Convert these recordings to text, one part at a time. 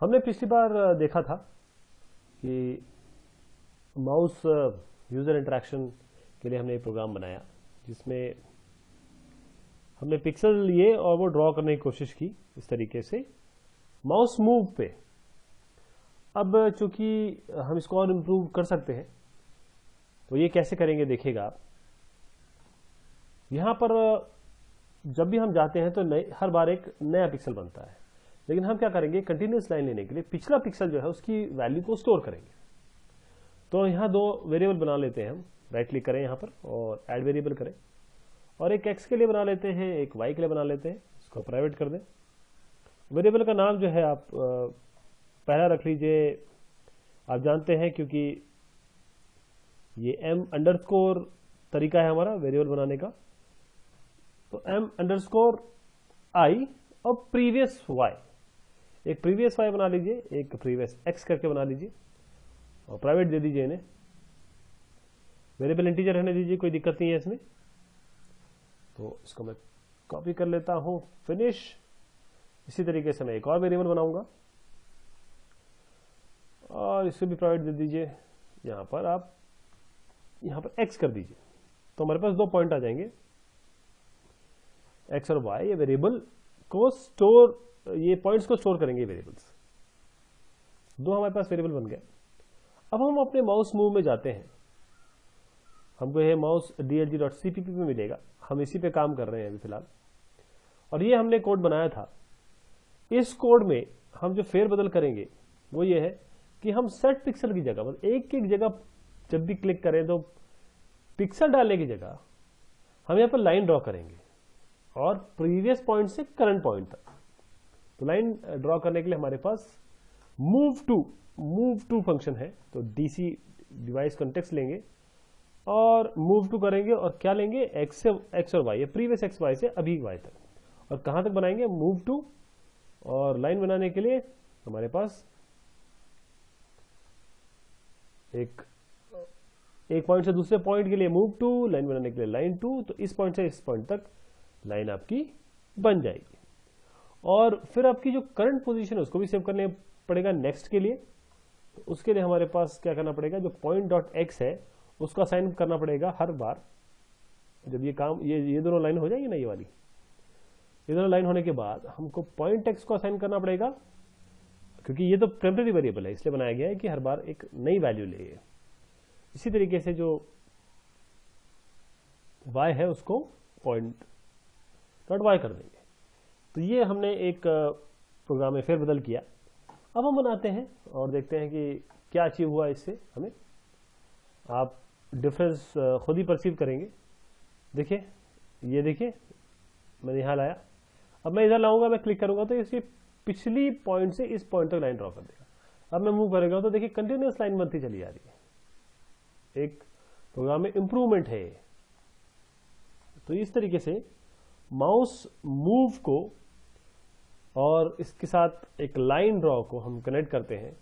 हमने पिछली बार देखा था कि माउस यूजर इंटरेक्शन के लिए हमने एक प्रोग्राम बनाया जिसमें हमने पिक्सल लिए और वो ड्रॉ करने की कोशिश की इस तरीके से माउस मूव पे। अब चूंकि हम इसको और इम्प्रूव कर सकते हैं तो ये कैसे करेंगे देखिएगा आप। यहां पर जब भी हम जाते हैं तो हर बार एक नया पिक्सल बनता है, लेकिन हम क्या करेंगे, कंटिन्यूअस लाइन लेने के लिए पिछला पिक्सल जो है उसकी वैल्यू को स्टोर करेंगे। तो यहां दो वेरिएबल बना लेते हैं हम। राइट क्लिक करें यहां पर और ऐड वेरिएबल करें और एक एक्स के लिए बना लेते हैं, एक वाई के लिए बना लेते हैं। इसको प्राइवेट कर दें। वेरिएबल का नाम जो है आप पहला रख लीजिए, आप जानते हैं क्योंकि ये m अंडरस्कोर तरीका है हमारा वेरिएबल बनाने का। तो m अंडरस्कोर आई और प्रीवियस y, एक प्रीवियस y बना लीजिए, एक प्रीवियस x करके बना लीजिए और प्राइवेट दे दीजिए इन्हें। वेरिएबल इंटीजर रहने दीजिए, कोई दिक्कत नहीं है इसमें। तो इसको मैं कॉपी कर लेता हूं, फिनिश। इसी तरीके से मैं एक और वेरिएबल बनाऊंगा और इसे भी प्राइवेट दे दीजिए। यहां पर आप यहां पर x कर दीजिए तो हमारे पास दो पॉइंट आ जाएंगे, x और y। ये वेरिएबल को स्टोर, ये पॉइंट्स को स्टोर करेंगे वेरिएबल्स। दो हमारे पास वेरिएबल बन गए। अब हम अपने माउस मूव में जाते हैं। हमको ये माउस dlg.cpp में मिलेगा, हम इसी पे काम कर रहे हैं अभी फिलहाल। और ये हमने कोड बनाया था। इस कोड में हम जो फेरबदल करेंगे वो ये है कि हम सेट पिक्सल की जगह, मतलब एक एक जगह जब भी क्लिक करें तो पिक्सल डालने की जगह हम यहां पर लाइन ड्रॉ करेंगे और प्रीवियस पॉइंट से करंट पॉइंट तक। तो लाइन ड्रॉ करने के लिए हमारे पास मूव टू फंक्शन है। तो डीसी डिवाइस कॉन्टेक्स्ट लेंगे और मूव टू करेंगे और क्या लेंगे, एक्स और वाई, प्रीवियस एक्स वाई से अभी वाई तक। और कहां तक बनाएंगे, मूव टू। और लाइन बनाने के लिए हमारे पास एक पॉइंट से दूसरे पॉइंट के लिए मूव टू, लाइन बनाने के लिए लाइन टू। तो इस पॉइंट से इस पॉइंट तक लाइन आपकी बन जाएगी। और फिर आपकी जो करंट पोजीशन है उसको भी सेव करने पड़ेगा नेक्स्ट के लिए। तो उसके लिए हमारे पास क्या करना पड़ेगा, जो पॉइंट डॉट एक्स है उसको असाइन करना पड़ेगा हर बार जब ये काम, ये दोनों लाइन हो जाएंगी ना, ये दोनों लाइन होने के बाद हमको पॉइंट एक्स को असाइन करना पड़ेगा, क्योंकि ये तो टेम्परेरी वेरिएबल है इसलिए बनाया गया है कि हर बार एक नई वैल्यू ले। इसी तरीके से जो y है उसको पॉइंट डॉट y कर देंगे। तो ये हमने एक प्रोग्राम में फेरबदल किया। अब हम बनाते हैं और देखते हैं कि क्या अचीव हुआ इससे हमें। आप डिफरेंस खुद ही परसीव करेंगे। देखिए, ये देखिए मैंने यहां लाया, अब मैं इधर लाऊंगा, मैं क्लिक करूंगा तो इसकी पिछली पॉइंट से इस पॉइंट तक लाइन ड्रॉ कर देगा। अब मैं मूव करेगा तो देखिए कंटिन्यूअस लाइन बनती चली जा रही है। एक प्रोग्राम में इंप्रूवमेंट है। तो इस तरीके से माउस मूव को और इसके साथ एक लाइन ड्रॉ को हम कनेक्ट करते हैं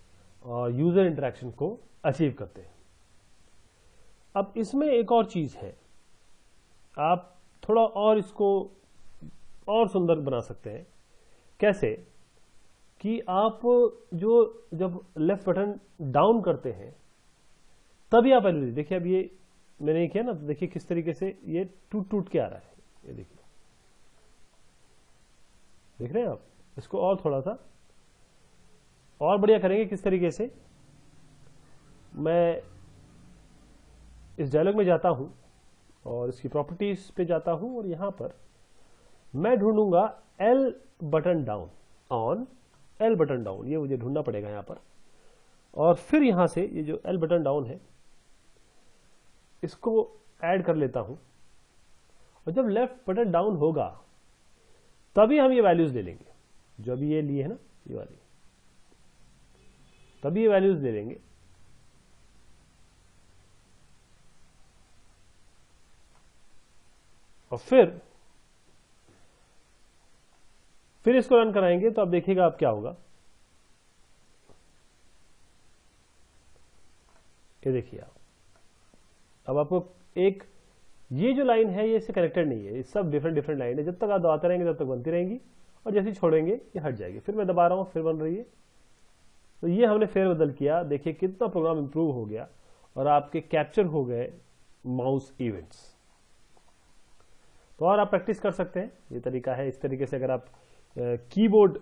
और यूजर इंटरेक्शन को अचीव करते हैं। अब इसमें एक और चीज है, आप थोड़ा और इसको और सुंदर बना सकते हैं। कैसे कि आप जब लेफ्ट बटन डाउन करते हैं तभी आप वैल्यू देखिए। अब ये मैंने ये किया ना, तो देखिए किस तरीके से ये टूट के आ रहा है। ये देखिए, देख रहे हैं आप। इसको और थोड़ा सा और बढ़िया करेंगे किस तरीके से। मैं इस डायलॉग में जाता हूं और इसकी प्रॉपर्टीज पे जाता हूं और यहां पर मैं ढूंढूंगा L button down, on L button down, ये मुझे ढूंढना पड़ेगा यहां पर। और फिर यहां से ये जो एल बटन डाउन है इसको ऐड कर लेता हूं। और जब लेफ्ट बटन डाउन होगा तभी हम ये वैल्यूज ले लेंगे, जो अभी ये लिए है ना, ये वाली, तभी ये वैल्यूज ले लेंगे। और फिर इसको रन कराएंगे तो अब देखिएगा अब क्या होगा। ये देखिए आप, अब आपको एक ये जो लाइन है ये इससे कनेक्टेड नहीं है, ये सब डिफरेंट लाइन है। जब तक आप दबाते रहेंगे तब तक बनती रहेंगी और जैसे ही छोड़ेंगे ये हट जाएगी। फिर मैं दबा रहा हूं, फिर बन रही है। तो ये हमने फेरबदल किया, देखिए कितना प्रोग्राम इंप्रूव हो गया और आपके कैप्चर हो गए माउस इवेंट्स। तो और आप प्रैक्टिस कर सकते हैं, ये तरीका है। इस तरीके से अगर आप कीबोर्ड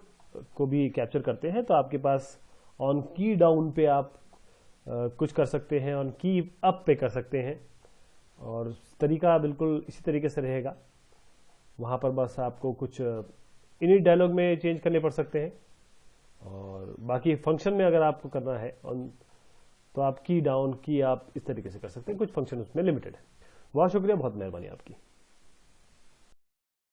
को भी कैप्चर करते हैं तो आपके पास ऑन की डाउन पे आप कुछ कर सकते हैं, ऑन की अप पे कर सकते हैं, और तरीका बिल्कुल इसी तरीके से रहेगा। वहाँ पर बस आपको कुछ इनिट डायलॉग में चेंज करने पड़ सकते हैं, और बाकी फंक्शन में अगर आपको करना है ऑन तो आप की डाउन की आप इस तरीके से कर सकते हैं। कुछ फंक्शन उसमें लिमिटेड है। बहुत शुक्रिया, बहुत मेहरबानी आपकी।